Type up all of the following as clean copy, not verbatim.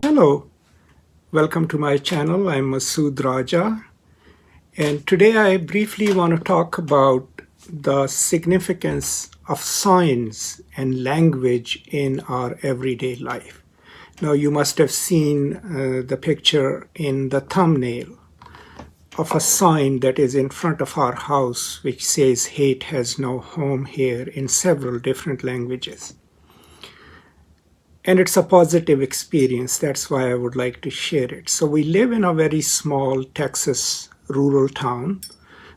Hello, welcome to my channel. I'm Masood Raja, and today I briefly want to talk about the significance of signs and language in our everyday life. Now, you must have seen the picture in the thumbnail of a sign that is in front of our house which says "Hate has no home here" in several different languages. And it's a positive experience. That's why I would like to share it. So we live in a very small Texas rural town,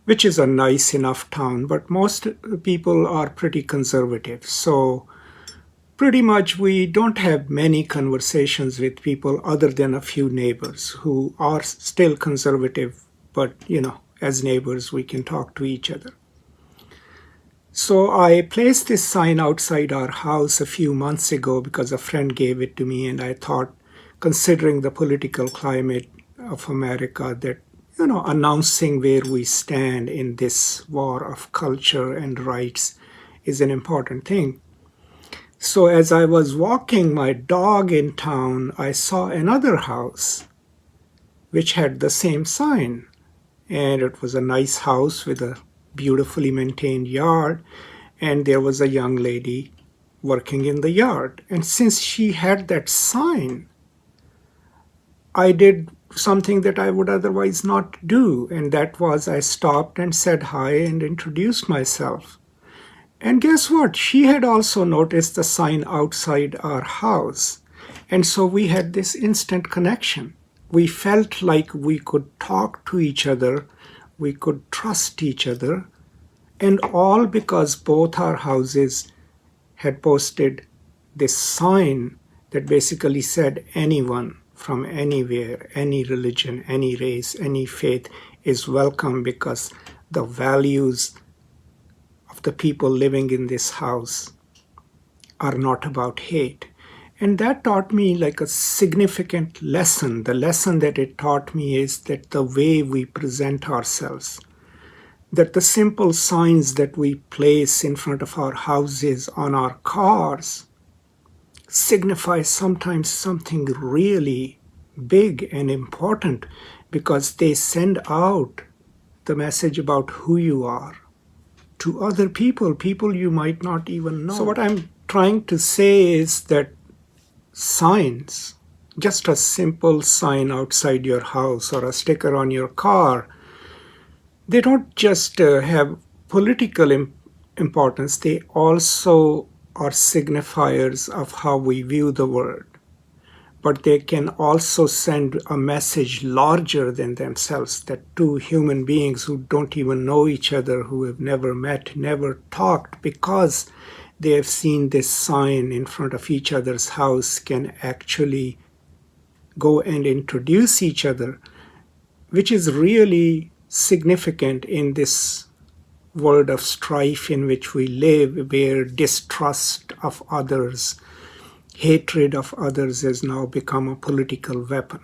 which is a nice enough town, but most people are pretty conservative. So pretty much we don't have many conversations with people other than a few neighbors who are still conservative, but as neighbors we can talk to each other. So I placed this sign outside our house a few months ago because a friend gave it to me, and I thought, considering the political climate of America, that announcing where we stand in this war of culture and rights is an important thing. So as I was walking my dog in town, I saw another house which had the same sign, and it was a nice house with a beautifully maintained yard, and there was a young lady working in the yard. And since she had that sign, I did something that I would otherwise not do, and that was I stopped and said hi and introduced myself. And guess what? She had also noticed the sign outside our house, and so we had this instant connection. We felt like we could talk to each other, we could trust each other, and all because both our houses had posted this sign that basically said anyone from anywhere, any religion, any race, any faith is welcome, because the values of the people living in this house are not about hate. And that taught me like a significant lesson. The lesson that it taught me is that the way we present ourselves, that the simple signs that we place in front of our houses, on our cars, signify sometimes something really big and important, because they send out the message about who you are to other people you might not even know. So what I'm trying to say is that signs, just a simple sign outside your house or a sticker on your car, they don't just have political importance, they also are signifiers of how we view the world. But they can also send a message larger than themselves, that two human beings who don't even know each other, who have never met, never talked, because they have seen this sign in front of each other's house, can actually go and introduce each other, which is really significant in this world of strife in which we live, where distrust of others, hatred of others has now become a political weapon.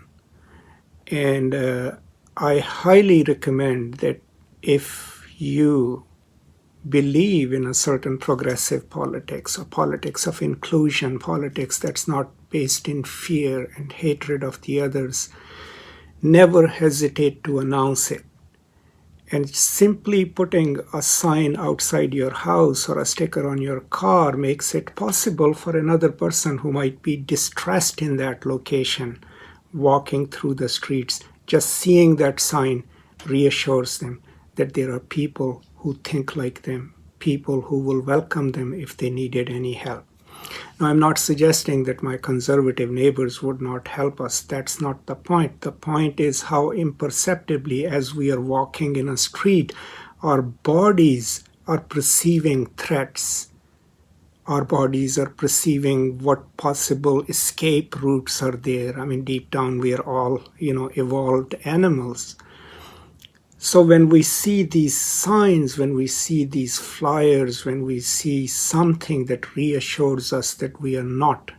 And I highly recommend that if you believe in a certain progressive politics, or politics of inclusion, politics that's not based in fear and hatred of the others, never hesitate to announce it. And simply putting a sign outside your house or a sticker on your car makes it possible for another person who might be distressed in that location, walking through the streets, just seeing that sign reassures them that there are people who think like them, people who will welcome them if they needed any help. Now, I'm not suggesting that my conservative neighbors would not help us. That's not the point. The point is how imperceptibly, as we are walking in a street, our bodies are perceiving threats. Our bodies are perceiving what possible escape routes are there. I mean, deep down, we are all, evolved animals. So when we see these signs, when we see these flyers, when we see something that reassures us that we are not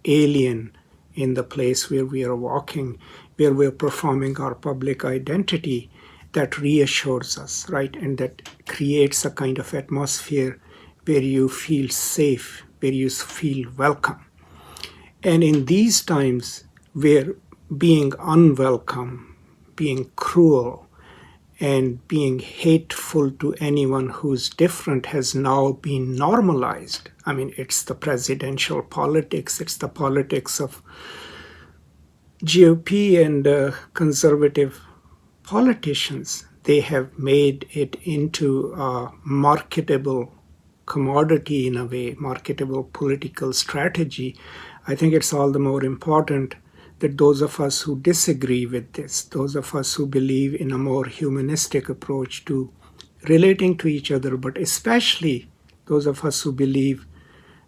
alien in the place where we are walking, where we are performing our public identity, that reassures us, right? And that creates a kind of atmosphere where you feel safe, where you feel welcome. And in these times where being unwelcome, being cruel, and being hateful to anyone who's different has now been normalized. I mean, it's the presidential politics, it's the politics of GOP and conservative politicians. They have made it into a marketable commodity in a way, marketable political strategy. I think it's all the more important that those of us who disagree with this, those of us who believe in a more humanistic approach to relating to each other, but especially those of us who believe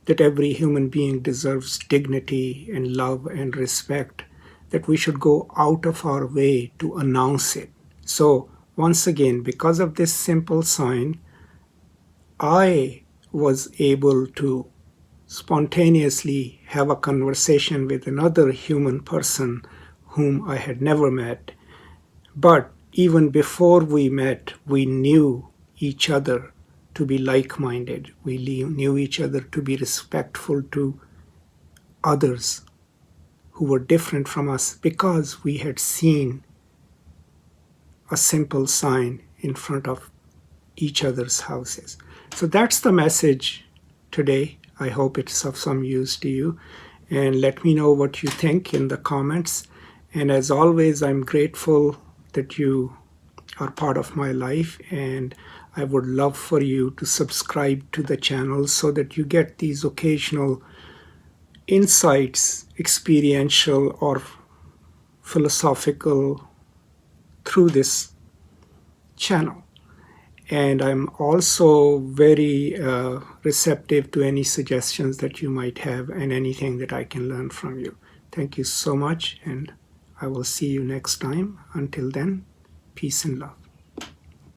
that every human being deserves dignity and love and respect, that we should go out of our way to announce it. So once again, because of this simple sign, I was able to spontaneously have a conversation with another human person whom I had never met. But even before we met, we knew each other to be like-minded. We knew each other to be respectful to others who were different from us because we had seen a simple sign in front of each other's houses. So that's the message today. I hope it's of some use to you. And let me know what you think in the comments. And as always, I'm grateful that you are part of my life. And I would love for you to subscribe to the channel so that you get these occasional insights, experiential or philosophical, through this channel. And I'm also very receptive to any suggestions that you might have and anything that I can learn from you. Thank you so much, and I will see you next time. Until then, peace and love.